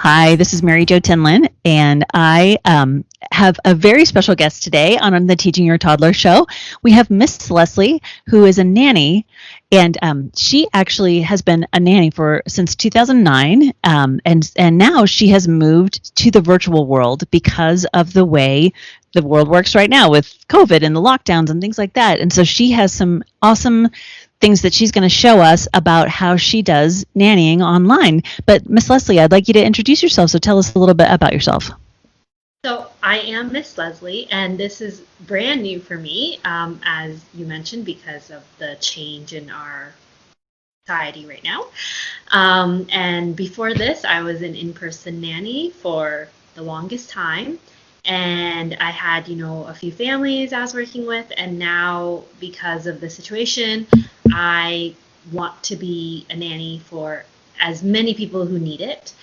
Hi, this is Mary Jo Tinlin, and I have a very special guest today on the Teaching Your Toddler show. We have Miss Leslie, who is a nanny, and she actually has been a nanny for since 2009, and now she has moved to the virtual world because of the way the world works right now with COVID and the lockdowns and things like that. And so she has some awesome things that she's going to show us about how she does nannying online. But Miss Leslie, I'd like you to introduce yourself. So tell us a little bit about yourself. So I am Miss Leslie, and this is brand new for me, as you mentioned, because of the change in our society right now. And before this, I was an in-person nanny for the longest time. And I had, a few families I was working with, and now because of the situation, I want to be a nanny for as many people who need it,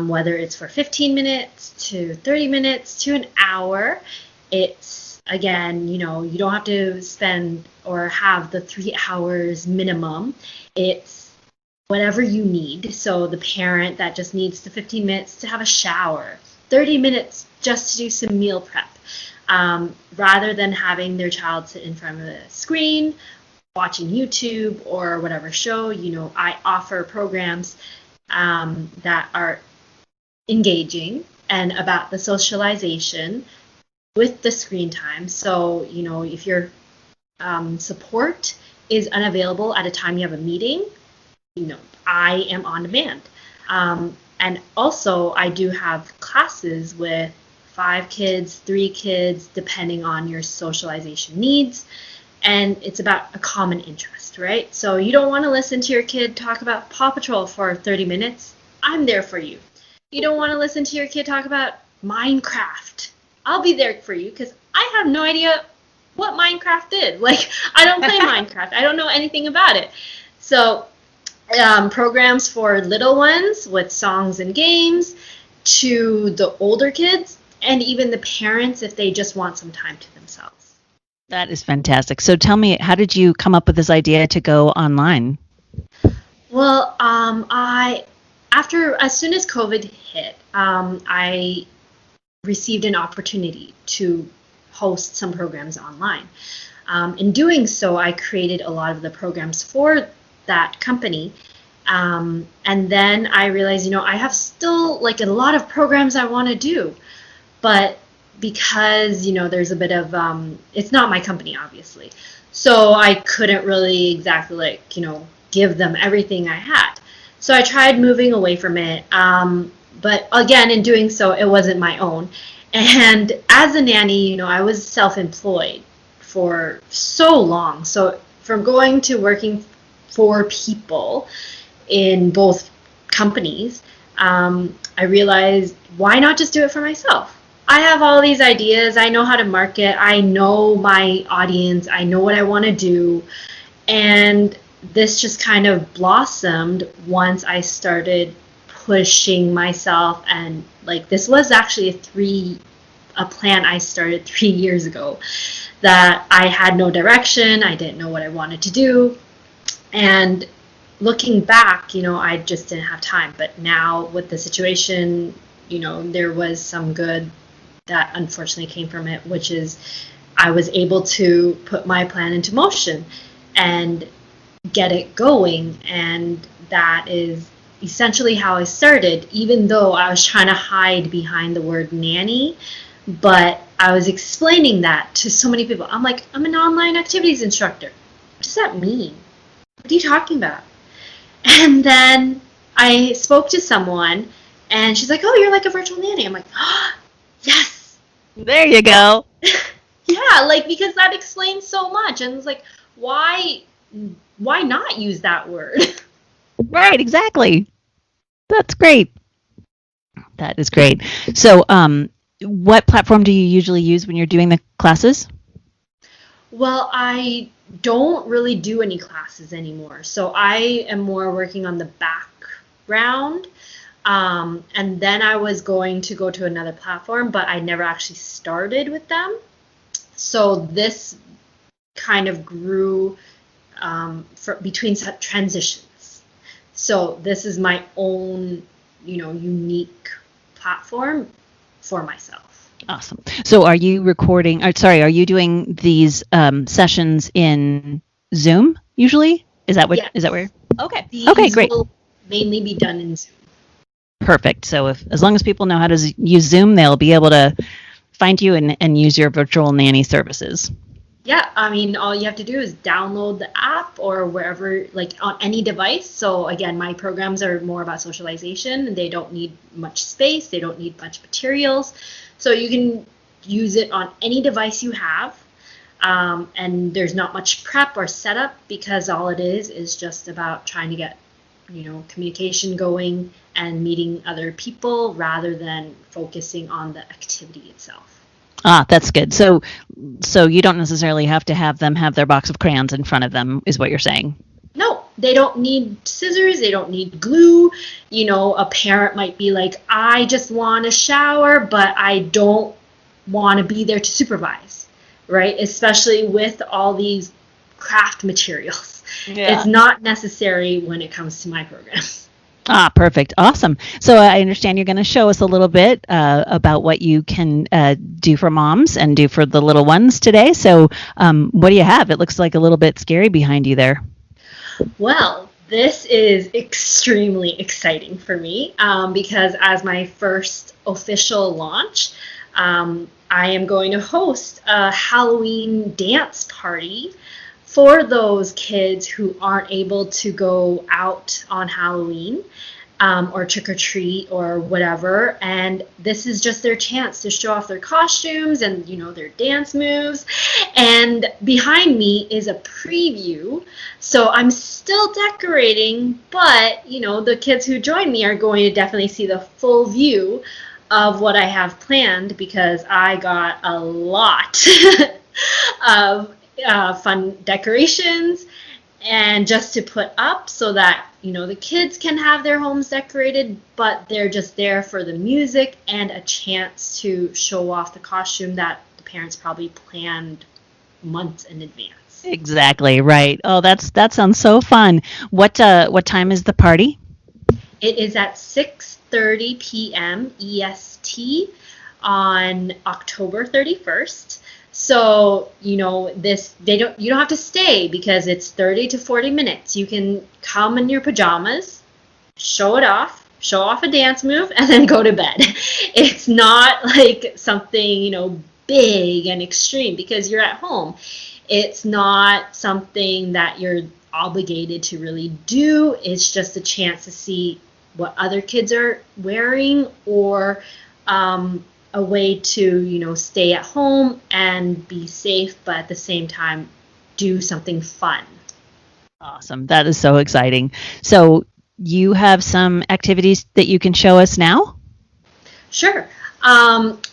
whether it's for 15 minutes to 30 minutes to an hour. It's, again, you don't have to spend or have the 3 hours minimum. It's whatever you need. So the parent that just needs the 15 minutes to have a shower, 30 minutes just to do some meal prep, rather than having their child sit in front of a screen watching YouTube or whatever show. I offer programs that are engaging and about the socialization with the screen time. So, if your support is unavailable at a time you have a meeting, I am on demand. And also, I do have classes with 5 kids, 3 kids, depending on your socialization needs. And it's about a common interest, right? So you don't want to listen to your kid talk about Paw Patrol for 30 minutes. I'm there for you. You don't want to listen to your kid talk about Minecraft. I'll be there for you because I have no idea what Minecraft is. I don't play Minecraft. I don't know anything about it. So programs for little ones with songs and games, to the older kids, and even the parents if they just want some time to themselves. That is fantastic. So tell me, how did you come up with this idea to go online? Well, as soon as COVID hit, I received an opportunity to host some programs online. In doing so, I created a lot of the programs for that company. And then I realized, I have still a lot of programs I want to do, but because, there's a bit of, it's not my company, obviously. So I couldn't really exactly give them everything I had. So I tried moving away from it. But again, in doing so, it wasn't my own. And as a nanny, I was self-employed for so long. So from going to working for people in both companies, I realized, why not just do it for myself? I have all these ideas. I know how to market. I know my audience. I know what I want to do. And this just kind of blossomed once I started pushing myself. And this was actually a plan I started 3 years ago, that I had no direction. I didn't know what I wanted to do. And looking back, I just didn't have time. But now with the situation, there was some good that unfortunately came from it, which is I was able to put my plan into motion and get it going. And that is essentially how I started, even though I was trying to hide behind the word nanny. But I was explaining that to so many people. I'm like, I'm an online activities instructor. What does that mean? What are you talking about? And then I spoke to someone, and she's like, oh, you're like a virtual nanny. I'm like, oh, yes. There you go. Yeah, because that explains so much. And it's like, why not use that word? Right, exactly. That's great. That is great. So what platform do you usually use when you're doing the classes? Well, I don't really do any classes anymore. So I am more working on the background. And then I was going to go to another platform, but I never actually started with them. So this kind of grew between transitions. So this is my own unique platform for myself. Awesome. So are you recording, are you doing these sessions in Zoom usually? Is that Yes. where? Okay. These Okay, great. will mainly be done in Zoom. Perfect. So as long as people know how to use Zoom, they'll be able to find you and use your virtual nanny services. Yeah, I mean, all you have to do is download the app or wherever, like on any device. So again, my programs are more about socialization. They don't need much space. They don't need much materials. So you can use it on any device you have. And there's not much prep or setup because all it is just about trying to get, communication going and meeting other people rather than focusing on the activity itself. Ah, that's good. So you don't necessarily have to have them have their box of crayons in front of them, is what you're saying. No, they don't need scissors. They don't need glue. A parent might be like, I just want a shower, but I don't want to be there to supervise, right? Especially with all these craft materials. Yeah. It's not necessary when it comes to my programs. Ah, perfect. Awesome. So I understand you're going to show us a little bit about what you can do for moms and do for the little ones today. So what do you have? It looks like a little bit scary behind you there. Well, this is extremely exciting for me because as my first official launch, I am going to host a Halloween dance party for those kids who aren't able to go out on Halloween or trick or treat or whatever. And this is just their chance to show off their costumes and, their dance moves. And behind me is a preview. So I'm still decorating, but, the kids who join me are going to definitely see the full view of what I have planned because I got a lot of fun decorations and just to put up so that the kids can have their homes decorated, but they're just there for the music and a chance to show off the costume that the parents probably planned months in advance. Exactly right. Oh, that sounds so fun. What time is the party? It is at 6:30 p.m. EST on October 31st. So, you don't have to stay because it's 30 to 40 minutes. You can come in your pajamas, show off a dance move, and then go to bed. It's not like something, big and extreme because you're at home. It's not something that you're obligated to really do. It's just a chance to see what other kids are wearing or a way to, stay at home and be safe, but at the same time, do something fun. Awesome. That is so exciting. So you have some activities that you can show us now? Sure.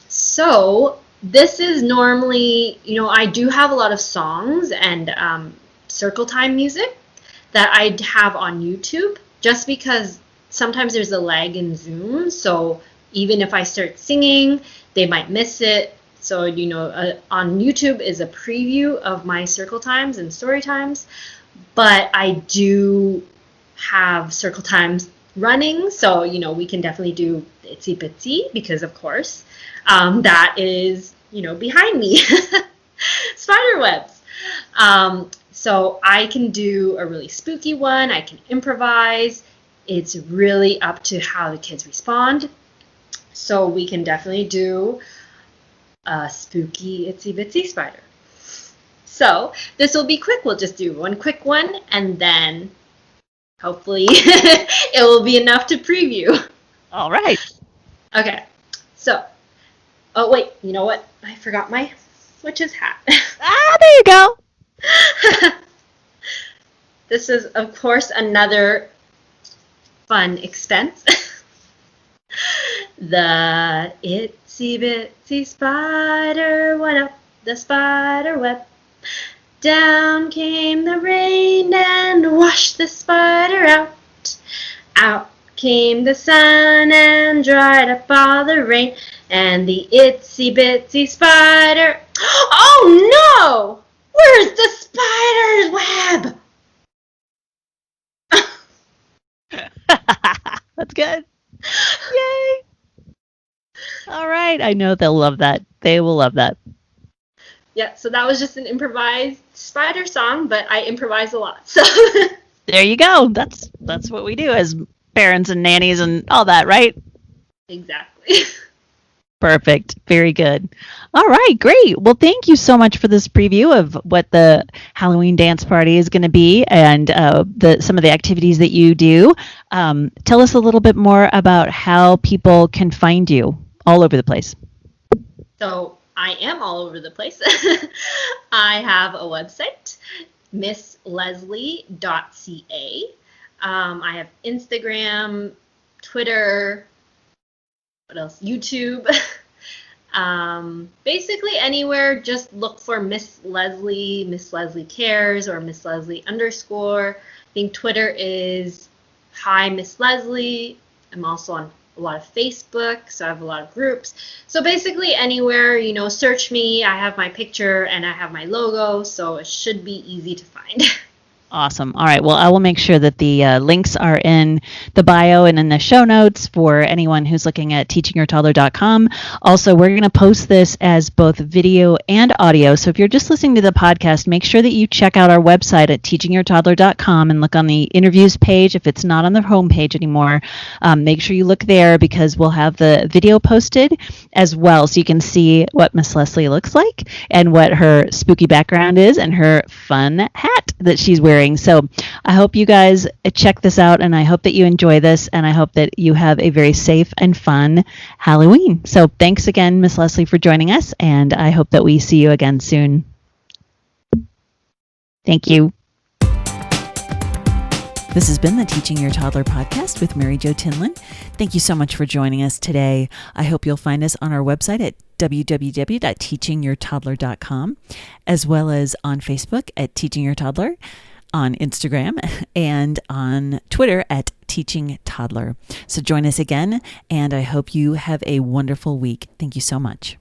So this is normally, I do have a lot of songs and circle time music that I have on YouTube just because sometimes there's a lag in Zoom. So even if I start singing, they might miss it. So, on YouTube is a preview of my circle times and story times, but I do have circle times running. So, we can definitely do Itsy Bitsy because, of course, that is, behind me, spider webs. So I can do a really spooky one. I can improvise. It's really up to how the kids respond. So we can definitely do a spooky itsy bitsy spider. So this will be quick. We'll just do one quick one and then hopefully it will be enough to preview. All right. Okay. So, oh wait, you know what? I forgot my witch's hat. There you go. This is, of course, another fun expense. The itsy bitsy spider went up the spider web. Down came the rain and washed the spider out. Out came the sun and dried up all the rain. And the itsy bitsy spider... Oh no! Where's the spider's web? That's good. Yay! All right. I know they'll love that. They will love that. Yeah, so that was just an improvised spider song, but I improvise a lot. So There you go. That's what we do as parents and nannies and all that, right? exactly. Perfect. Very good. All right, great. Well, thank you so much for this preview of what the Halloween dance party is going to be and some of the activities that you do. Tell us a little bit more about how people can find you all over the place. So I am all over the place. I have a website, missleslie.ca. I have Instagram, Twitter, what else? YouTube. Basically anywhere, just look for Miss Leslie, Miss Leslie Cares, or Miss Leslie _. I think Twitter is Hi Miss Leslie. I'm also on a lot of Facebook, so I have a lot of groups. So basically anywhere, search me. I have my picture and I have my logo, so it should be easy to find. Awesome. All right. Well, I will make sure that the links are in the bio and in the show notes for anyone who's looking at teachingyourtoddler.com. Also, we're going to post this as both video and audio. So if you're just listening to the podcast, make sure that you check out our website at teachingyourtoddler.com and look on the interviews page. If it's not on the homepage anymore, make sure you look there because we'll have the video posted as well so you can see what Miss Leslie looks like and what her spooky background is and her fun hat that she's wearing. So I hope you guys check this out and I hope that you enjoy this and I hope that you have a very safe and fun Halloween. So thanks again, Miss Leslie, for joining us and I hope that we see you again soon. Thank you. This has been the Teaching Your Toddler podcast with Mary Jo Tinlin. Thank you so much for joining us today. I hope you'll find us on our website at www.teachingyourtoddler.com, as well as on Facebook at Teaching Your Toddler, on Instagram, and on Twitter at Teaching Toddler. So join us again, and I hope you have a wonderful week. Thank you so much.